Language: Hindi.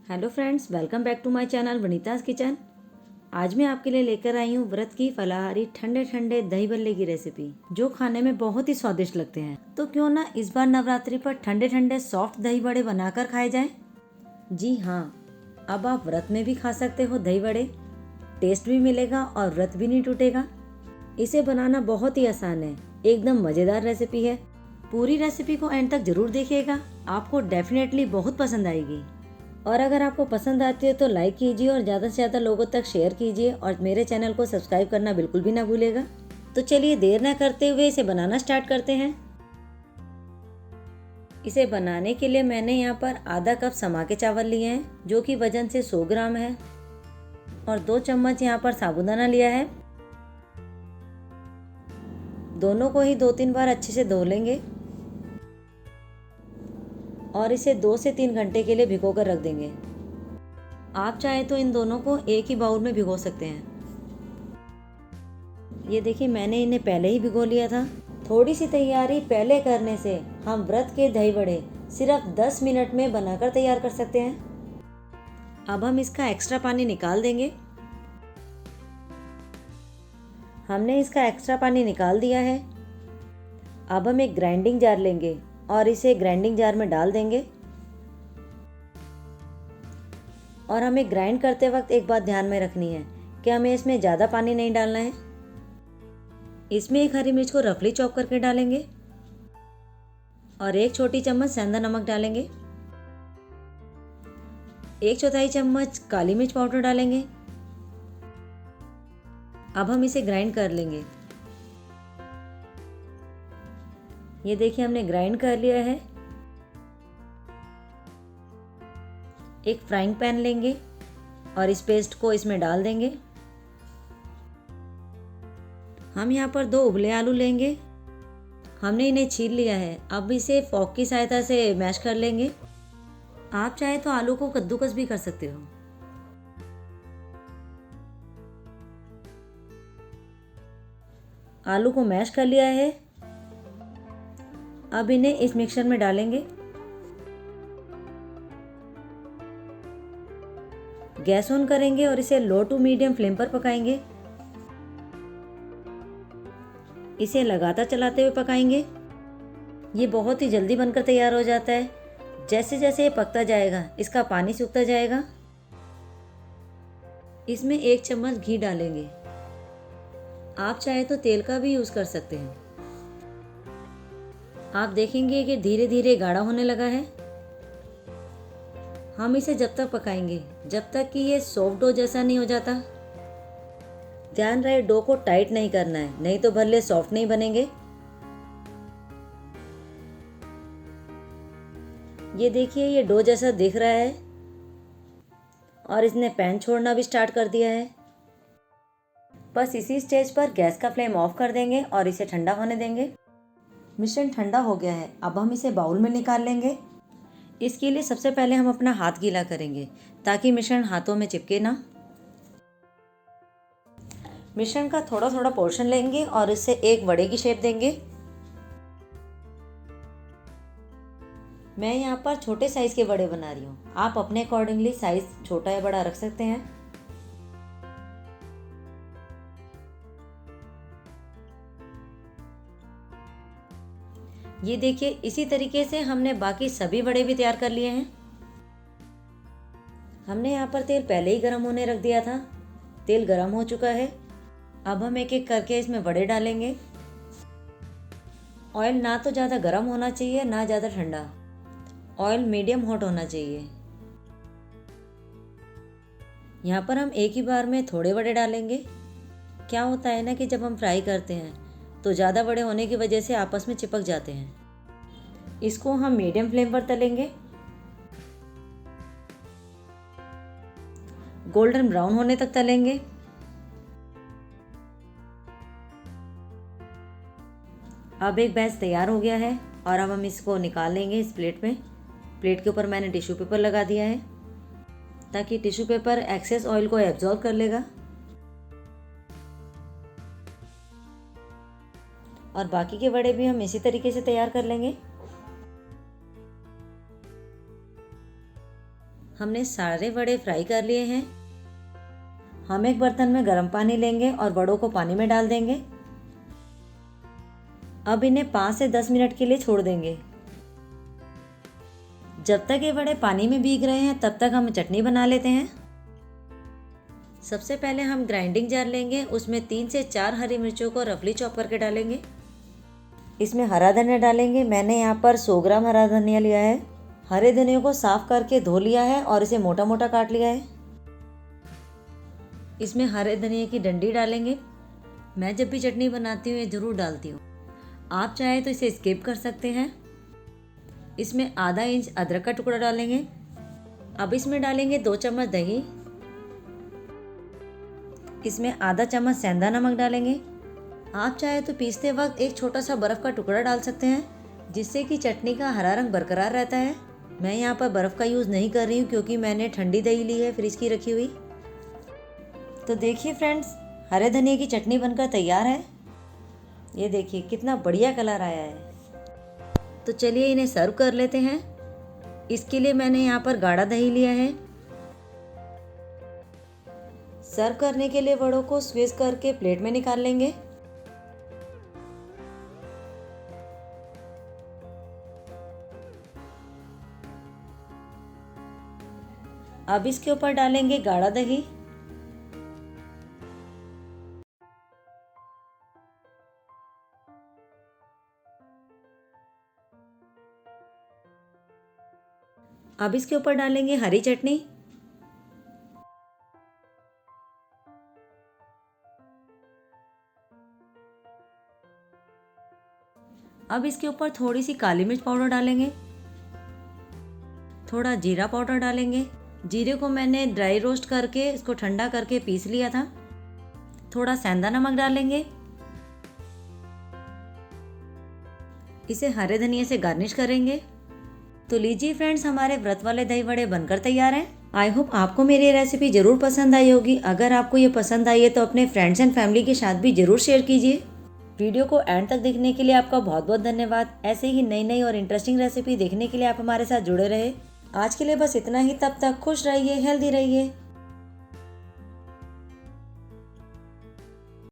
Hello friends, welcome back to my channel Vanita's kitchen. आज मैं आपके लिए लेकर आई हूँ व्रत की फलाहारी ठंडे ठंडे दही बल्ले की रेसिपी, जो खाने में बहुत ही स्वादिष्ट लगते हैं। तो क्यों ना इस बार नवरात्रि पर ठंडे ठंडे सॉफ्ट दही बड़े बनाकर खाए जाएं। जी हाँ, अब आप व्रत में भी खा सकते हो दही बड़े। टेस्ट भी मिलेगा और व्रत भी नहीं टूटेगा। इसे बनाना बहुत ही आसान है, एकदम मज़ेदार रेसिपी है। पूरी रेसिपी को एंड तक जरूर देखिएगा, आपको डेफिनेटली बहुत पसंद आएगी। और अगर आपको पसंद आती है तो लाइक कीजिए और ज़्यादा से ज़्यादा लोगों तक शेयर कीजिए और मेरे चैनल को सब्सक्राइब करना बिल्कुल भी ना भूलेगा। तो चलिए देर न करते हुए इसे बनाना स्टार्ट करते हैं। इसे बनाने के लिए मैंने यहाँ पर आधा कप समा के चावल लिए हैं, जो कि वजन से 100 ग्राम है, और 2 चम्मच यहाँ पर साबूदाना लिया है। दोनों को ही 2-3 बार अच्छे से धो लेंगे और इसे 2 से 3 घंटे के लिए भिगो कर रख देंगे। आप चाहे तो इन दोनों को एक ही बाउल में भिगो सकते हैं। ये देखिए, मैंने इन्हें पहले ही भिगो लिया था। थोड़ी सी तैयारी पहले करने से हम व्रत के दही बड़े सिर्फ 10 मिनट में बनाकर तैयार कर सकते हैं। अब हम इसका एक्स्ट्रा पानी निकाल देंगे। हमने इसका एक्स्ट्रा पानी निकाल दिया है। अब हम एक ग्राइंडिंग जार लेंगे और इसे ग्राइंडिंग जार में डाल देंगे। और हमें ग्राइंड करते वक्त एक बात ध्यान में रखनी है कि हमें इसमें ज़्यादा पानी नहीं डालना है। इसमें एक हरी मिर्च को रफली चॉप करके डालेंगे और 1 छोटी चम्मच सेंधा नमक डालेंगे। 1/4 चम्मच काली मिर्च पाउडर डालेंगे। अब हम इसे ग्राइंड कर लेंगे। ये देखिए, हमने ग्राइंड कर लिया है। एक फ्राइंग पैन लेंगे और इस पेस्ट को इसमें डाल देंगे। हम यहाँ पर 2 उबले आलू लेंगे। हमने इन्हें छील लिया है। अब इसे फोक की सहायता से मैश कर लेंगे। आप चाहे तो आलू को कद्दूकस भी कर सकते हो। आलू को मैश कर लिया है। अब इन्हें इस मिक्सचर में डालेंगे। गैस ऑन करेंगे और इसे लो टू मीडियम फ्लेम पर पकाएंगे। इसे लगातार चलाते हुए पकाएंगे। ये बहुत ही जल्दी बनकर तैयार हो जाता है। जैसे जैसे ये पकता जाएगा, इसका पानी सूखता जाएगा। इसमें 1 चम्मच घी डालेंगे। आप चाहे तो तेल का भी यूज़ कर सकते हैं। आप देखेंगे कि धीरे धीरे गाढ़ा होने लगा है। हम इसे जब तक पकाएंगे जब तक कि ये सॉफ्ट डो जैसा नहीं हो जाता। ध्यान रहे, डो को टाइट नहीं करना है, नहीं तो भल्ले सॉफ्ट नहीं बनेंगे। ये देखिए, ये डो जैसा दिख रहा है और इसने पैन छोड़ना भी स्टार्ट कर दिया है। बस इसी स्टेज पर गैस का फ्लेम ऑफ कर देंगे और इसे ठंडा होने देंगे। मिश्रण ठंडा हो गया है। अब हम इसे बाउल में निकाल लेंगे। इसके लिए सबसे पहले हम अपना हाथ गीला करेंगे ताकि मिश्रण हाथों में चिपके ना। मिश्रण का थोड़ा थोड़ा पोर्शन लेंगे और इससे एक वड़े की शेप देंगे। मैं यहाँ पर छोटे साइज के वड़े बना रही हूँ। आप अपने अकॉर्डिंगली साइज छोटा या बड़ा रख सकते हैं। ये देखिए, इसी तरीके से हमने बाकी सभी वड़े भी तैयार कर लिए हैं। हमने यहाँ पर तेल पहले ही गर्म होने रख दिया था। तेल गर्म हो चुका है। अब हम एक एक करके इसमें वड़े डालेंगे। ऑयल ना तो ज़्यादा गर्म होना चाहिए ना ज़्यादा ठंडा। ऑयल मीडियम हॉट होना चाहिए। यहाँ पर हम एक ही बार में थोड़े वड़े डालेंगे। क्या होता है ना कि जब हम फ्राई करते हैं तो ज़्यादा बड़े होने की वजह से आपस में चिपक जाते हैं। इसको हम मीडियम फ्लेम पर तलेंगे। गोल्डन ब्राउन होने तक तलेंगे। अब एक बैच तैयार हो गया है और अब हम इसको निकाल लेंगे इस प्लेट में। प्लेट के ऊपर मैंने टिश्यू पेपर लगा दिया है ताकि टिश्यू पेपर एक्सेस ऑयल को एब्जॉर्ब कर लेगा। और बाकी के वड़े भी हम इसी तरीके से तैयार कर लेंगे। हमने सारे वड़े फ्राई कर लिए हैं। हम एक बर्तन में गर्म पानी लेंगे और वड़ों को पानी में डाल देंगे। अब इन्हें 5 से 10 मिनट के लिए छोड़ देंगे। जब तक ये वड़े पानी में भीग रहे हैं तब तक हम चटनी बना लेते हैं। सबसे पहले हम ग्राइंडिंग जार लेंगे, उसमें 3 से 4 हरी मिर्चों को रफली चॉप करके डालेंगे। इसमें हरा धनिया डालेंगे। मैंने यहाँ पर 100 ग्राम हरा धनिया लिया है। हरे धनिया को साफ करके धो लिया है और इसे मोटा मोटा काट लिया है। इसमें हरे धनिया की डंडी डालेंगे। मैं जब भी चटनी बनाती हूँ ये ज़रूर डालती हूँ, आप चाहे तो इसे स्किप कर सकते हैं। इसमें आधा इंच अदरक का टुकड़ा डालेंगे। अब इसमें डालेंगे 2 चम्मच दही। इसमें आधा चम्मच सेंधा नमक डालेंगे। आप चाहे तो पीसते वक्त एक छोटा सा बर्फ़ का टुकड़ा डाल सकते हैं, जिससे कि चटनी का हरा रंग बरकरार रहता है। मैं यहाँ पर बर्फ़ का यूज़ नहीं कर रही हूँ क्योंकि मैंने ठंडी दही ली है फ्रिज की रखी हुई। तो देखिए फ्रेंड्स, हरे धनिया की चटनी बनकर तैयार है। ये देखिए कितना बढ़िया कलर आया है। तो चलिए इन्हें सर्व कर लेते हैं। इसके लिए मैंने यहाँ पर गाढ़ा दही लिया है। सर्व करने के लिए वड़ों को स्क्वीज करके प्लेट में निकाल लेंगे। अब इसके ऊपर डालेंगे गाढ़ा दही। अब इसके ऊपर डालेंगे हरी चटनी। अब इसके ऊपर थोड़ी सी काली मिर्च पाउडर डालेंगे। थोड़ा जीरा पाउडर डालेंगे। जीरे को मैंने ड्राई रोस्ट करके इसको ठंडा करके पीस लिया था। थोड़ा सेंधा नमक डालेंगे। इसे हरे धनिया से गार्निश करेंगे। तो लीजिए फ्रेंड्स, हमारे व्रत वाले दही वड़े बनकर तैयार हैं। आई होप आपको मेरी ये रेसिपी ज़रूर पसंद आई होगी। अगर आपको ये पसंद आई है तो अपने फ्रेंड्स एंड फैमिली के साथ भी ज़रूर शेयर कीजिए। वीडियो को एंड तक देखने के लिए आपका बहुत बहुत धन्यवाद। ऐसे ही नई नई और इंटरेस्टिंग रेसिपी देखने के लिए आप हमारे साथ जुड़े रहे। आज के लिए बस इतना ही। तब तक खुश रहिए, हेल्दी रहिए।